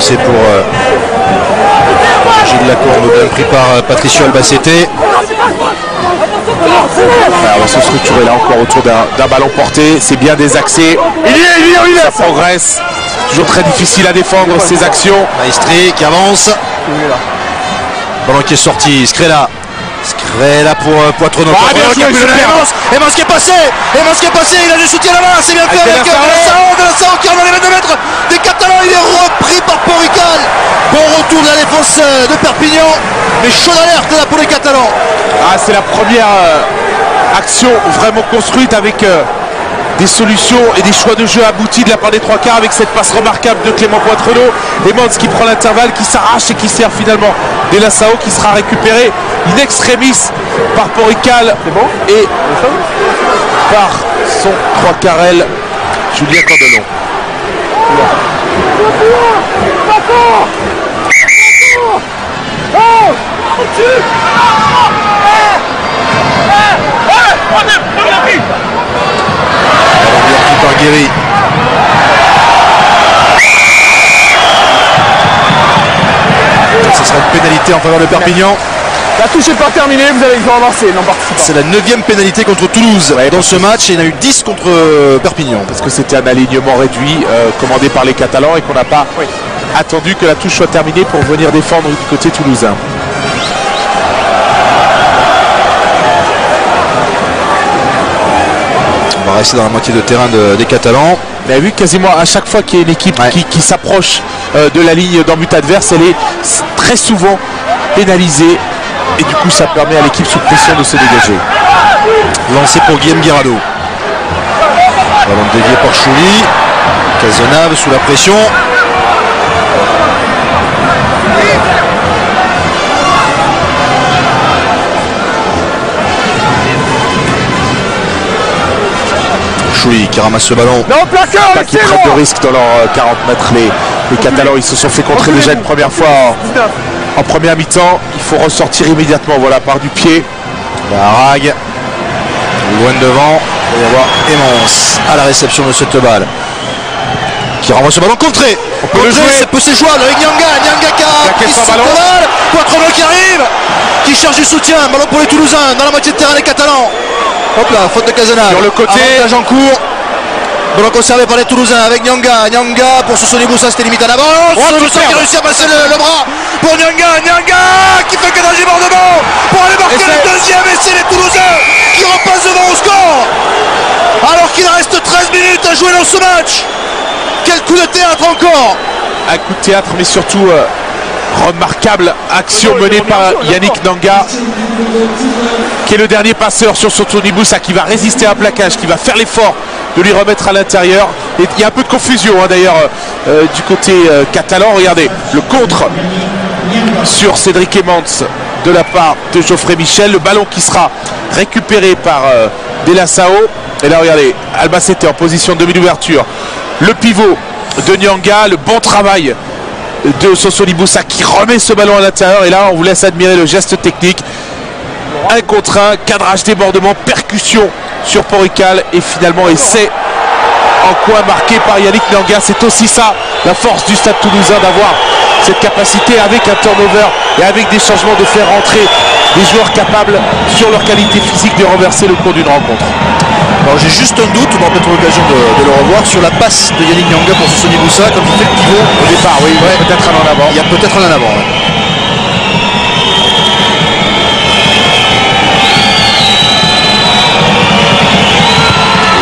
lancé pour Gilles Lacombe, bien pris par Patricio Albacete. Alors, on va se structurer là encore autour d'un ballon porté. C'est bien des accès. Il est, ça progresse. Toujours très difficile à défendre ces actions. Maestri qui avance. Ballon qui est sorti. Scrella pour Poitronneau. Emans qui est passé. Il a du soutien là-bas. C'est bien fait avec De La Sao qui en a les 22 mètres des Catalans. Il est repris par Porrical. Bon retour de la défense de Perpignan. Mais chaud d'alerte là pour les Catalans. Ah, c'est la première action vraiment construite avec des solutions et des choix de jeu aboutis de la part des trois quarts avec cette passe remarquable de Clément Poitronneau. Emans qui prend l'intervalle, qui s'arrache et qui sert finalement De La Sao qui sera récupéré in extremis par Porrical et par son trois quarts Julien Candelon. Par Guéry. Ce sera une pénalité en faveur de Perpignan. La touche n'est pas terminée, vous avez encore avancé, non participant. C'est la 9e pénalité contre Toulouse dans ce match et il y en a eu 10 contre Perpignan. Parce que c'était un alignement réduit commandé par les Catalans et qu'on n'a pas attendu que la touche soit terminée pour venir défendre du côté toulousain. On va rester dans la moitié de terrain des Catalans. On a vu quasiment à chaque fois qu'il y a une équipe qui s'approche de la ligne d'en but adverse, elle est très souvent pénalisée et du coup ça permet à l'équipe sous pression de se dégager. Lancé pour Guillaume Guirado. Ballon dévié par Chouli. Cazenave sous la pression. Chouli qui ramasse ce ballon. Non, placard, pas qu'ils prennent de risque dans leurs 40 mètres. Les Catalans, ils se sont fait contrer déjà une première fois en première mi-temps. Il faut ressortir immédiatement. Voilà, par du pied. Barag. Loin devant. Il va y avoir Emans à la réception de cette balle. Qui renvoie ce ballon contré. On peut le jouer. C'est possible jouable avec Nyanga. Nyanga qui saute la balle. Poitronneau qui arrive. Qui cherche du soutien. Ballon pour les Toulousains dans la moitié de terrain des Catalans. Hop là, faute de Cazenave. Sur le côté. Avantage en cours. Ballon conservé par les Toulousains avec Nyanga. Nyanga pour Sossoni Boussa, c'était limite en avance. Boussa qui réussit à passer le bras pour Nyanga. Nyanga qui fait le cadrage débordement pour aller marquer le deuxième. Et c'est les Toulousains qui repassent devant au score. Alors qu'il reste 13 minutes à jouer dans ce match. Quel coup de théâtre encore. Un coup de théâtre, mais surtout remarquable action menée par Yannick Nanga, qui est le dernier passeur sur Sossoni Boussa, qui va résister à un plaquage, qui va faire l'effort de lui remettre à l'intérieur. Et il y a un peu de confusion d'ailleurs du côté catalan. Regardez le contre sur Cédric Emans de la part de Geoffrey Michel. Le ballon qui sera récupéré par De La Sao. Et là regardez, Albacete en position de demi-ouverture. Le pivot de Nyanga, le bon travail de Sossoni Boussa qui remet ce ballon à l'intérieur. Et là on vous laisse admirer le geste technique. 1 contre 1, cadrage, débordement, percussion sur Porrical et finalement essai en coin marqué par Yannick Nanga. C'est aussi ça la force du Stade Toulousain, d'avoir cette capacité avec un turnover et avec des changements de faire rentrer des joueurs capables sur leur qualité physique de renverser le cours d'une rencontre. Alors j'ai juste un doute, on aura peut-être l'occasion de le revoir, sur la passe de Yannick Nyanga pour Sossoni Boussa quand il fait le pivot. Au départ, oui, peut-être un en avant. Il y a peut-être un en avant.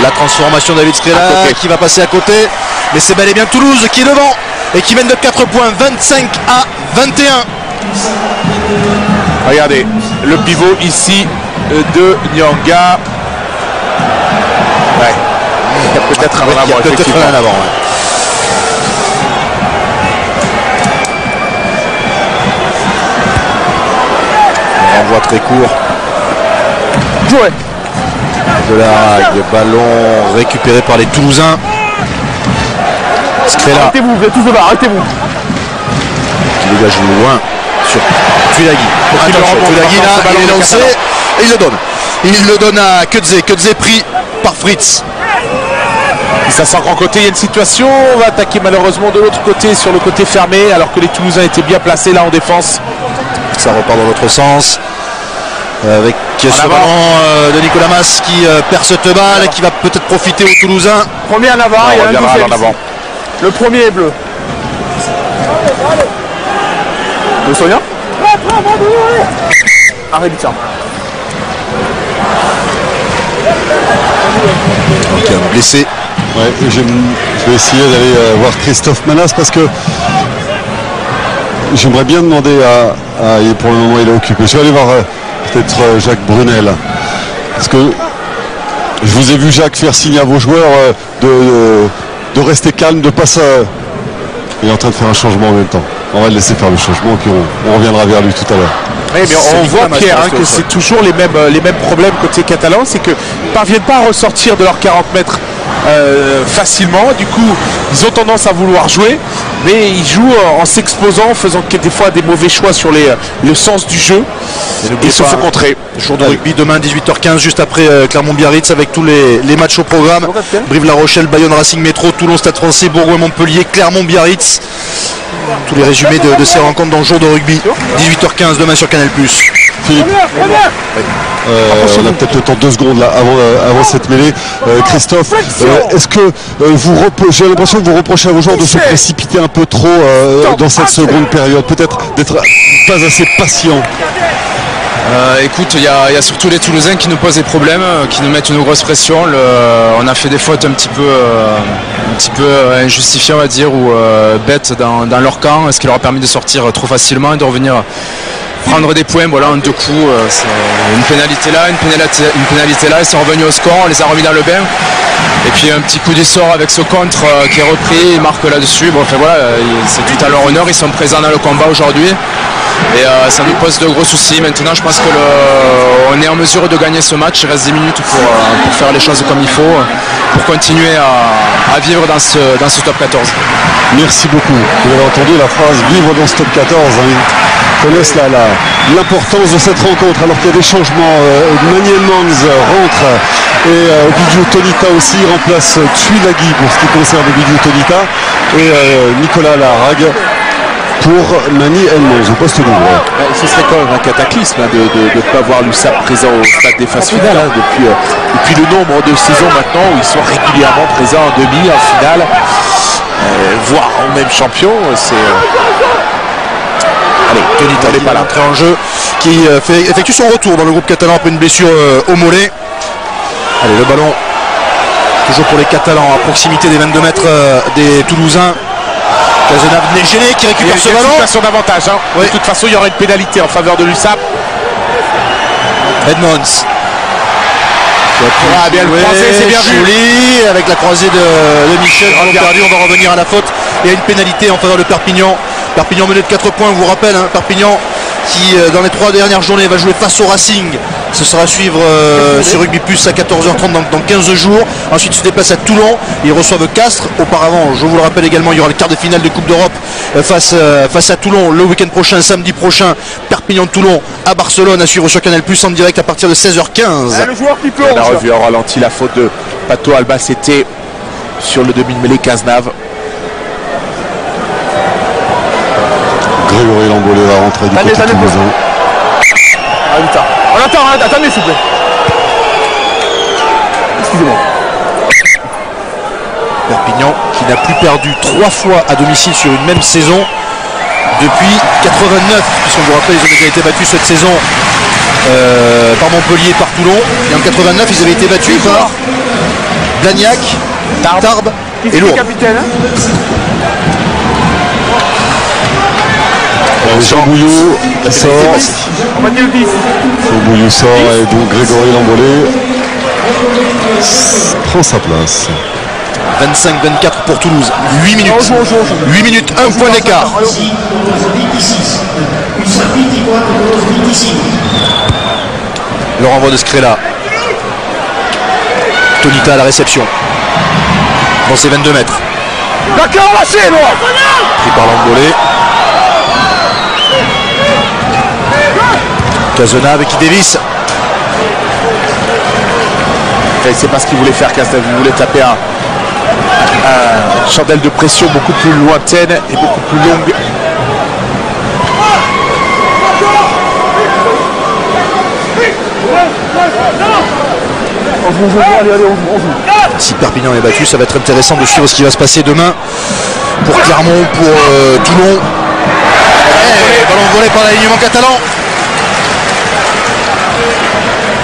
La transformation de David Scrella qui va passer à côté, mais c'est bel et bien Toulouse qui est devant et qui mène de 4 points, 25 à 21. Regardez, le pivot ici de Nyanga. Ouais. Il y a peut-être un en avant. On renvoie très court. Joué. De la ballon récupéré par les Toulousains. Scrella. Arrêtez-vous, vous êtes tous devant, arrêtez-vous. Qui dégage loin sur Tulagi. Tulagi là, il est lancé et il le donne. Il le donne à Kudze. Kudze pris par Fritz. Ça sent grand côté, il y a une situation, on va attaquer malheureusement de l'autre côté, sur le côté fermé, alors que les Toulousains étaient bien placés là en défense. Ça repart dans l'autre sens. Avec ce ballon de Nicolas Mas qui perd cette balle et qui va peut-être profiter aux Toulousains. Premier en avant, il y a un deuxième ici. Le premier est bleu. Le Sonia. Arrête ça. Donc un blessé. Ouais, je vais essayer d'aller voir Christophe Manas parce que j'aimerais bien demander et pour le moment il est occupé. Je vais aller voir peut-être Jacques Brunel. Parce que je vous ai vu, Jacques, faire signe à vos joueurs de rester calme, de pas ça. Il est en train de faire un changement en même temps. On va le laisser faire le changement puis on reviendra vers lui tout à l'heure. Oui, mais on voit, Pierre, que c'est toujours les mêmes problèmes côté catalan, c'est qu'ils ne parviennent pas à ressortir de leurs 40 mètres facilement. Du coup, ils ont tendance à vouloir jouer, mais ils jouent en s'exposant, en faisant des fois des mauvais choix sur le sens du jeu. Et ils se font contrer. Jour de rugby demain 18h15, juste après Clermont-Biarritz, avec tous les matchs au programme. Brive-La Rochelle, Bayonne, Racing Métro, Toulon, Stade Français, Bourgoin-Montpellier, Clermont-Biarritz. Tous les résumés de ces rencontres dans le jour de rugby. 18h15 demain sur Canal+. Philippe, on a peut-être le temps 2 secondes là avant cette mêlée. Christophe, est-ce que j'ai l'impression que vous reprochez à vos joueurs de se précipiter un peu trop dans cette seconde période, peut-être d'être pas assez patient? Écoute, il y a surtout les Toulousains qui nous posent des problèmes, qui nous mettent une grosse pression. On a fait des fautes un petit peu injustifiées, on va dire, ou bêtes dans leur camp, ce qui leur a permis de sortir trop facilement et de revenir prendre des points. Voilà, en 2 coups, c'est une pénalité là, une pénalité là, ils sont revenus au score, on les a remis dans le bain. Et puis un petit coup d'essor avec ce contre qui est repris, ils marquent là-dessus. Bon, enfin, voilà, c'est tout à leur honneur, ils sont présents dans le combat aujourd'hui. Et ça nous pose de gros soucis. Maintenant, je pense qu'on est en mesure de gagner ce match. Il reste 10 minutes pour faire les choses comme il faut, pour continuer à vivre dans ce top 14. Merci beaucoup. Vous avez entendu la phrase « vivre dans ce top 14 ». Ils connaissent l'importance de cette rencontre alors qu'il y a des changements. Maniel Mans rentre et Bidiou Tonita aussi remplace Tuilagi pour ce qui concerne Bidiou Tonita et Nicolas Larague pour Mani Elmons au poste d'ouvre. Ce serait quand même un cataclysme de ne pas voir l'USAP présent au stade des phases finales depuis le nombre de saisons maintenant où ils sont régulièrement présents en demi, en finale, voire en même champion. Allez, Tonita n'est pas l'entrée en jeu qui effectue son retour dans le groupe catalan après une blessure au mollet. Allez, le ballon toujours pour les Catalans à proximité des 22 mètres des Toulousains. Cazenave n'est gêné qui récupère ce ballon. Il y a une situation d'avantage. Oui. De toute façon, il y aura une pénalité en faveur de l'USAP. Edmonds. Bien le croisé, c'est bien vu. Joli, avec la croisée de Michel. Perdu, on va revenir à la faute. Il y a une pénalité en faveur de Perpignan. Perpignan mené de 4 points, on vous rappelle, Perpignan qui dans les 3 dernières journées va jouer face au Racing. Ce sera à suivre sur Rugby Plus à 14h30 dans 15 jours. Ensuite, il se déplace à Toulon. Ils reçoivent Castres. Auparavant, je vous le rappelle également, il y aura le quart de finale de Coupe d'Europe face à Toulon le week-end prochain, samedi prochain. Perpignan-Toulon à Barcelone à suivre sur Canal Plus en direct à partir de 16h15. Le joueur qui peut. On a revu en ralenti la faute de Pato Albacete sur le demi-mêlée Cazenave. Grégory Lambolé va rentrer du côté toulousain. On attend, attendez s'il vous plaît. Excusez-moi. Perpignan qui n'a plus perdu 3 fois à domicile sur une même saison depuis 89, puisqu'on vous rappelle ils ont déjà été battus cette saison par Montpellier et par Toulon, et en 89 ils avaient été battus par Blagnac, Tarbes et Lourdes. Jean Bouillou sort. Jean Bouillou sort et donc Grégory Lambolé prend sa place. 25-24 pour Toulouse. 8 minutes. 8 minutes, 1 point d'écart. Le renvoi de Scrella. Tonita à la réception. Dans ses 22 mètres. D'accord, lâchez, moi. Pris par Lambolé. Cazenave qui dévisse. C'est pas ce qu'il voulait faire, Cazenave. Il voulait taper une chandelle de pression beaucoup plus lointaine et beaucoup plus longue. Si Perpignan est battu, ça va être intéressant de suivre ce qui va se passer demain pour Clermont, pour Toulon. Ballon volé par l'alignement catalan.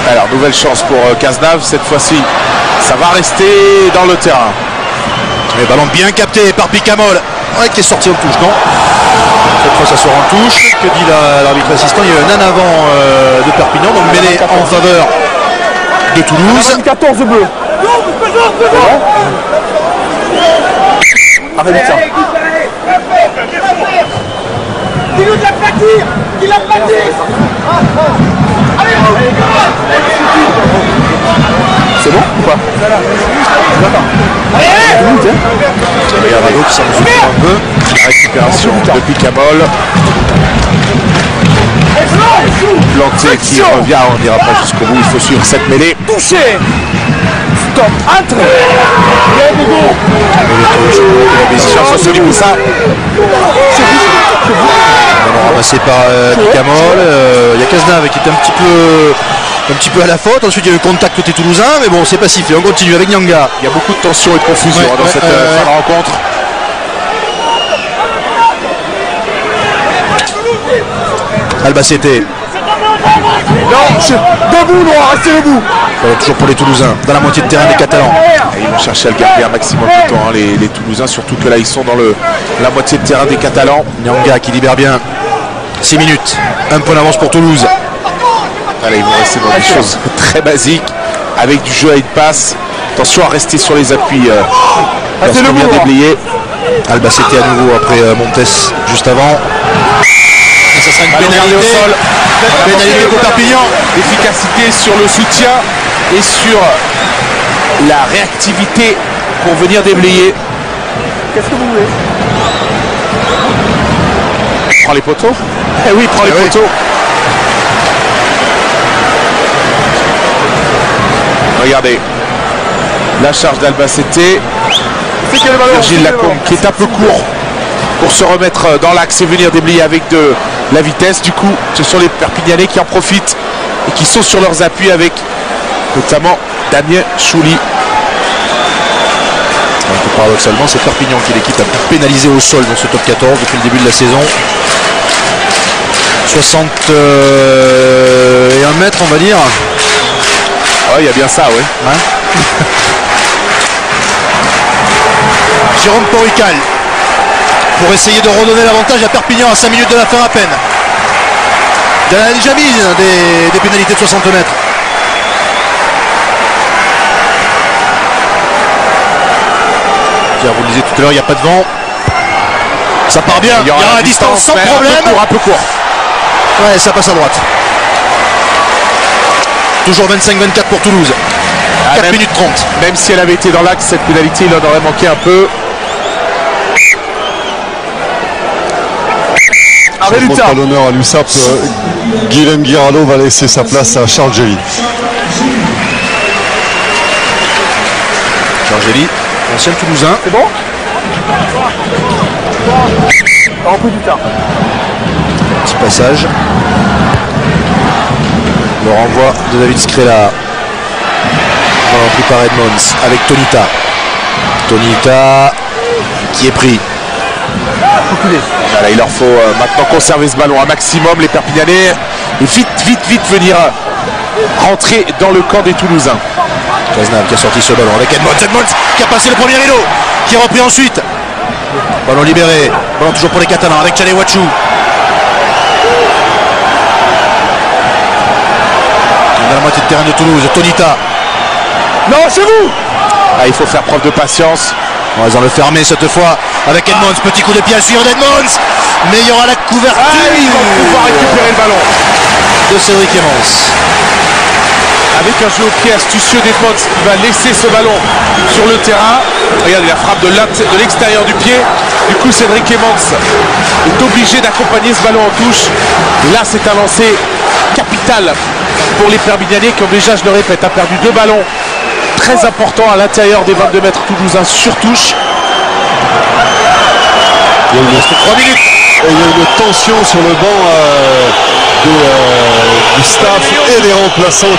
Alors nouvelle chance pour Cazenave, cette fois-ci ça va rester dans le terrain. Mais ballon bien capté par Picamol, qui est sorti en touche, non? Cette fois ça sort en touche. Que dit l'arbitre assistant? Il y a eu un en avant de Perpignan, donc mêlée en faveur de Toulouse. 14 bleus. Arrête ça. Dis-nous de la plaquer. Il a plaqué. C'est bon ou pas? Et Arago qui s'en souvient un peu. La récupération de Picamol. Planté qui revient, on n'ira pas jusqu'au bout, il faut suivre cette mêlée. Touché. Stop. Entre. Ballon ramassé par Picamol. Il y a Cazenave qui est un petit peu à la faute. Ensuite il y a eu contact côté toulousain, mais bon c'est pas sifflé. On continue avec Nyanga. Il y a beaucoup de tension et de confusion dans cette rencontre. Albacete. Non, debout, Noir, restez debout. Toujours pour les Toulousains, dans la moitié de terrain des Catalans. Et ils vont chercher à le garder un maximum de temps, hein, les Toulousains, surtout que là ils sont dans la moitié de terrain des Catalans. Nyanga qui libère bien. 6 minutes, un point d'avance pour Toulouse. Allez, ils vont rester dans des choses très basiques, avec du jeu à une passe. Attention à rester sur les appuis lorsqu'on vient déblayer. Albacete à nouveau après Montes juste avant. Et ça sera une pénalité au sol. Pénalité pour Perpignan. Efficacité sur le soutien et sur la réactivité pour venir déblayer. Qu'est-ce que vous voulez? Prends les poteaux. Eh oui, prends les poteaux. Regardez. La charge d'Albacete. Virgile Lacombe qui est un peu court pour se remettre dans l'axe et venir déblayer avec de la vitesse. Du coup, ce sont les Perpignanais qui en profitent et qui sont sur leurs appuis avec notamment Damien Chouli. Paradoxalement, c'est Perpignan qui est l'équipe la plus pénalisée au sol dans ce top 14 depuis le début de la saison. 61 mètres, on va dire. Ouais, il y a bien ça, oui. Hein Jérôme Porrical pour essayer de redonner l'avantage à Perpignan à 5 minutes de la fin à peine. Il a déjà mis des pénalités de 60 mètres. Pierre, vous le disiez tout à l'heure, il n'y a pas de vent. Ça part bien, il y aura la distance sans problème. Un peu court. Ouais, ça passe à droite. Toujours 25-24 pour Toulouse. 4 minutes 30. Même si elle avait été dans l'axe, cette pénalité, il en aurait manqué un peu. Je montre pas l'honneur à l'USAP. Guilhem Guirado va laisser sa place à Charles Gély. Charles Gély, ancien Toulousain. C'est bon? Un peu du temps. Petit passage. Le renvoi de David Scrella. Pris par Edmonds avec Tonita. Tonita qui est pris. Voilà, il leur faut maintenant conserver ce ballon un maximum. Les Perpignanais et vite venir rentrer dans le camp des Toulousains. Cazenave qui a sorti ce ballon avec Edmonds. Edmonds qui a passé le premier rideau, qui est repris ensuite. Ballon libéré. Ballon toujours pour les Catalans avec Tchale Wachou. Dans la moitié de terrain de Toulouse, Tonita. Non, c'est vous. Ah, il faut faire preuve de patience. Ils vont le fermer cette fois avec Edmonds. Petit coup de pied à suivre d'Edmonds. Mais il y aura la couverture. Ils vont pouvoir récupérer le ballon de Cédric Emmons. Avec un jeu au pied astucieux d'Edmonds qui va laisser ce ballon sur le terrain. Regardez la frappe de l'extérieur du pied. Du coup, Cédric Emmons est obligé d'accompagner ce ballon en touche. Et là, c'est un lancer capital pour les Perpignanais qui ont déjà, je le répète, perdu 2 ballons très importants à l'intérieur des 22 mètres toulousains sur touche. Il y a 3 minutes. Et il y a une tension sur le banc du staff et des remplaçants